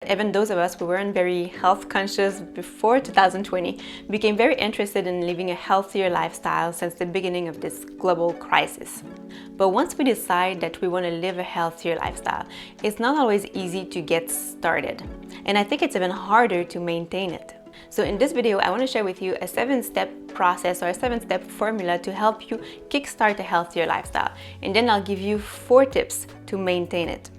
Even those of us who weren't very health conscious before 2020 became very interested in living a healthier lifestyle since the beginning of this global crisis. But once we decide that we want to live a healthier lifestyle, it's not always easy to get started. And I think it's even harder to maintain it. So in this video, I want to share with you a 7-step process or a 7-step formula to help you kickstart a healthier lifestyle. And then I'll give you 4 tips to maintain it.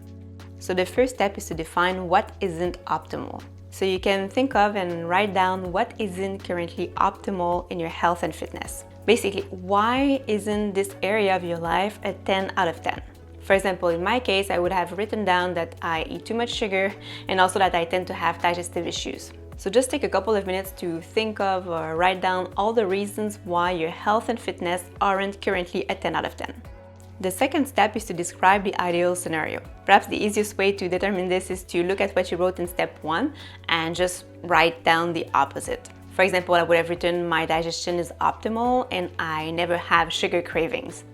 So the first step is to define what isn't optimal. So you can think of and write down what isn't currently optimal in your health and fitness. Basically, why isn't this area of your life a 10 out of 10? For example, in my case, I would have written down that I eat too much sugar and also that I tend to have digestive issues. So just take a couple of minutes to think of or write down all the reasons why your health and fitness aren't currently a 10 out of 10. The second step is to describe the ideal scenario. Perhaps the easiest way to determine this is to look at what you wrote in step 1 and just write down the opposite. For example, I would have written my digestion is optimal and I never have sugar cravings.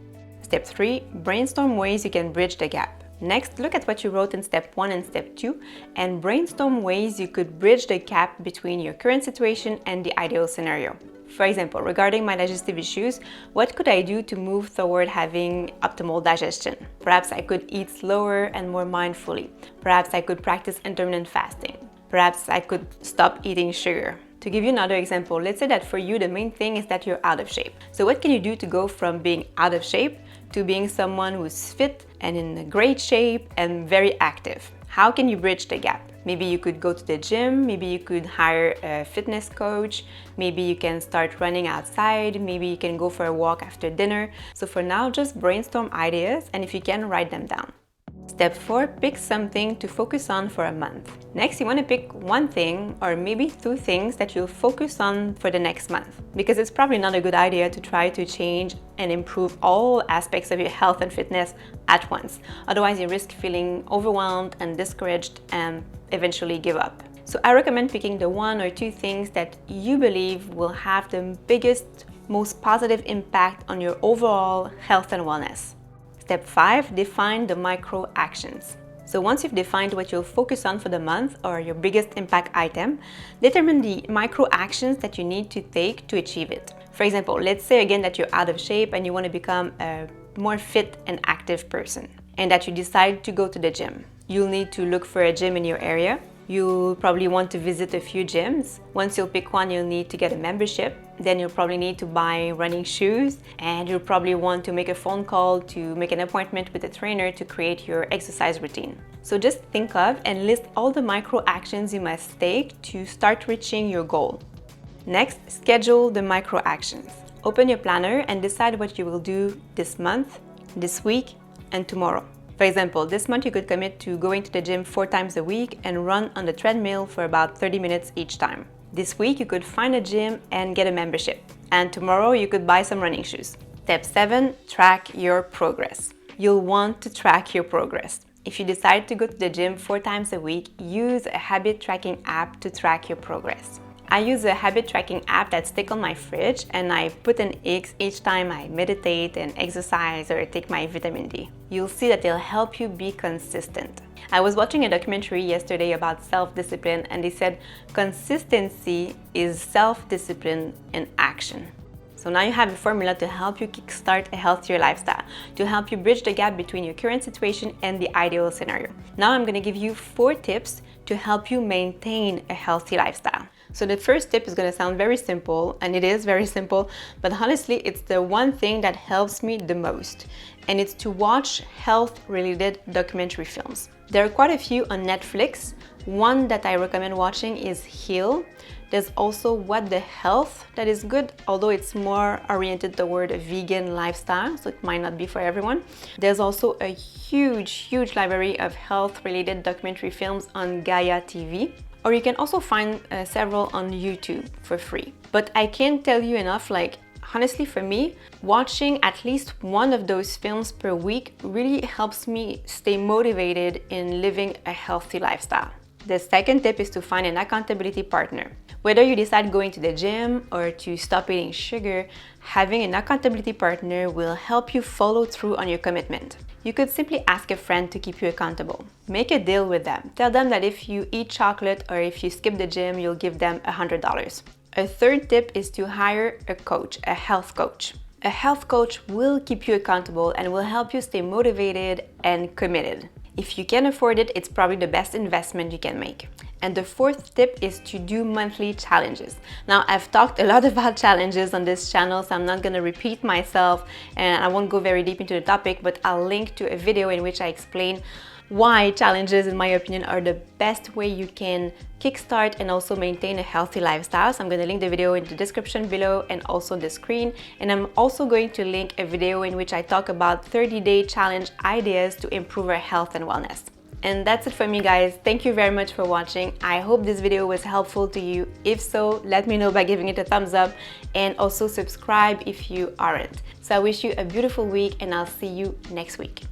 Step 3, brainstorm ways you can bridge the gap. Next, look at what you wrote in step 1 and step 2 and brainstorm ways you could bridge the gap between your current situation and the ideal scenario. For example, regarding my digestive issues, what could I do to move toward having optimal digestion? Perhaps I could eat slower and more mindfully. Perhaps I could practice intermittent fasting. Perhaps I could stop eating sugar. To give you another example, let's say that for you the main thing is that you're out of shape. So what can you do to go from being out of shape to being someone who's fit and in great shape and very active? How can you bridge the gap? Maybe you could go to the gym, maybe you could hire a fitness coach, maybe you can start running outside, maybe you can go for a walk after dinner. So for now, just brainstorm ideas and if you can, write them down. Step 4, pick something to focus on for a month. Next, you want to pick one thing or maybe 2 things that you'll focus on for the next month, because it's probably not a good idea to try to change and improve all aspects of your health and fitness at once. Otherwise, you risk feeling overwhelmed and discouraged and eventually give up. So I recommend picking the 1 or 2 things that you believe will have the biggest, most positive impact on your overall health and wellness. Step 5, define the micro actions. So once you've defined what you'll focus on for the month or your biggest impact item, determine the micro actions that you need to take to achieve it. For example, let's say again that you're out of shape and you want to become a more fit and active person and that you decide to go to the gym. You'll need to look for a gym in your area. You'll probably want to visit a few gyms. Once you'll pick one, you'll need to get a membership. Then you'll probably need to buy running shoes and you'll probably want to make a phone call to make an appointment with a trainer to create your exercise routine. So just think of and list all the micro actions you must take to start reaching your goal. Next, schedule the micro actions. Open your planner and decide what you will do this month, this week, and tomorrow. For example, this month you could commit to going to the gym 4 times a week and run on the treadmill for about 30 minutes each time. This week you could find a gym and get a membership. And tomorrow you could buy some running shoes. Step 7, track your progress. You'll want to track your progress. If you decide to go to the gym 4 times a week, use a habit tracking app to track your progress. I use a habit tracking app that's stick on my fridge and I put an X each time I meditate and exercise or take my vitamin D. You'll see that they'll help you be consistent. I was watching a documentary yesterday about self-discipline and they said consistency is self-discipline in action. So now you have a formula to help you kickstart a healthier lifestyle, to help you bridge the gap between your current situation and the ideal scenario. Now I'm going to give you 4 tips to help you maintain a healthy lifestyle. So the first tip is going to sound very simple, and it is very simple, but honestly, it's the one thing that helps me the most, and it's to watch health-related documentary films. There are quite a few on Netflix. One that I recommend watching is Heal. There's also What the Health that is good, although it's more oriented toward a vegan lifestyle, so it might not be for everyone. There's also a huge library of health-related documentary films on Gaia TV. Or you can also find several on YouTube for free. But I can't tell you enough, honestly for me, watching at least one of those films per week really helps me stay motivated in living a healthy lifestyle. The second tip is to find an accountability partner. Whether you decide going to the gym or to stop eating sugar, having an accountability partner will help you follow through on your commitment. You could simply ask a friend to keep you accountable. Make a deal with them. Tell them that if you eat chocolate or if you skip the gym, you'll give them $100. A third tip is to hire a coach, a health coach. A health coach will keep you accountable and will help you stay motivated and committed. If you can afford it, it's probably the best investment you can make. And the fourth tip is to do monthly challenges. Now, I've talked a lot about challenges on this channel, so I'm not going to repeat myself and I won't go very deep into the topic, but I'll link to a video in which I explain why challenges, in my opinion, are the best way you can kickstart and also maintain a healthy lifestyle. So I'm going to link the video in the description below and also the screen. And I'm also going to link a video in which I talk about 30-day challenge ideas to improve our health and wellness. And that's it for me, guys. Thank you very much for watching. I hope this video was helpful to you. If so, let me know by giving it a thumbs up and also subscribe if you aren't. So I wish you a beautiful week and I'll see you next week.